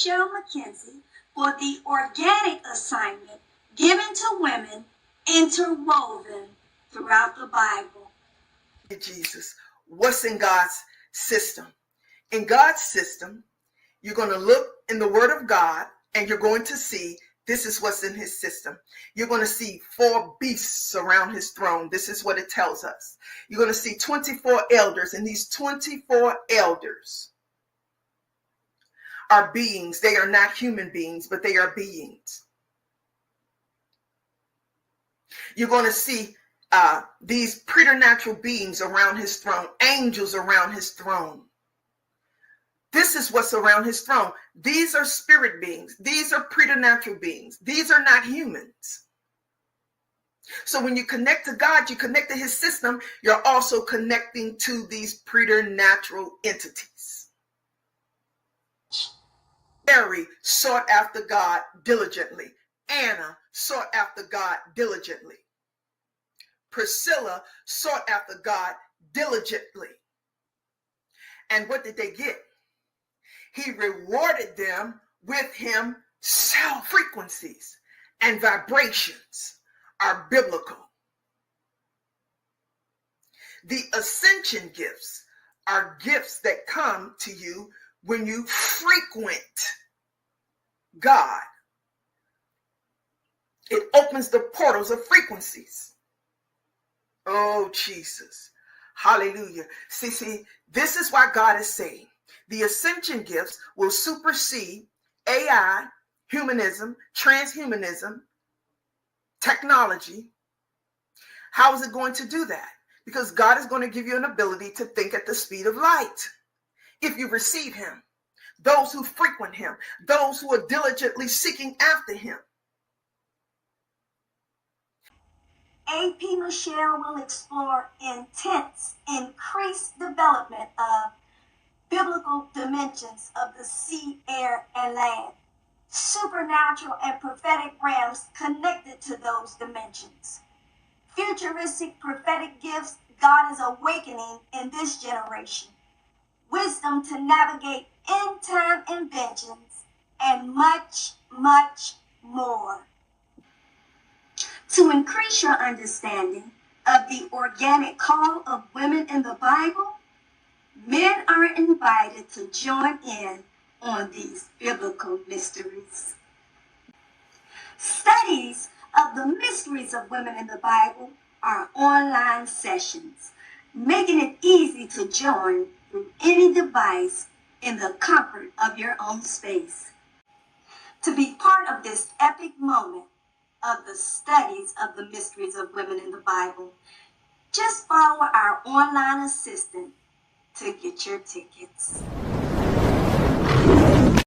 Michelle McKenzie for the organic assignment given to women interwoven throughout the Bible. Jesus, what's in God's system? In God's system, you're going to look in the Word of God and you're going to see this is what's in his system. You're going to see 4 beasts around his throne. This is what it tells us. You're going to see 24 elders, and these 24 elders are beings. They are not human beings, but they are beings. You're going to see these preternatural beings around his throne, angels around his throne. This is what's around his throne. These are spirit beings. These are preternatural beings. These are not humans. So when you connect to God, you connect to his system, you're also connecting to these preternatural entities. Mary sought after God diligently. Anna sought after God diligently. Priscilla sought after God diligently. And what did they get? He rewarded them with himself. Frequencies and vibrations are biblical. The ascension gifts are gifts that come to you when you frequent God. It opens the portals of frequencies. Oh, Jesus. Hallelujah. See, this is why God is saying the ascension gifts will supersede AI, humanism, transhumanism, technology. How is it going to do that? Because God is going to give you an ability to think at the speed of light. If you receive him, those who frequent him, those who are diligently seeking after him. AP Michelle will explore intense, increased development of biblical dimensions of the sea, air, and land, supernatural and prophetic realms connected to those dimensions. Futuristic prophetic gifts God is awakening in this generation. Wisdom to navigate end-time inventions, and much, much more. To increase your understanding of the organic call of women in the Bible, men are invited to join in on these biblical mysteries. Studies of the mysteries of women in the Bible are online sessions, making it easy to join through any device in the comfort of your own space. To be part of this epic moment of the studies of the mysteries of women in the Bible, just follow our online assistant to get your tickets.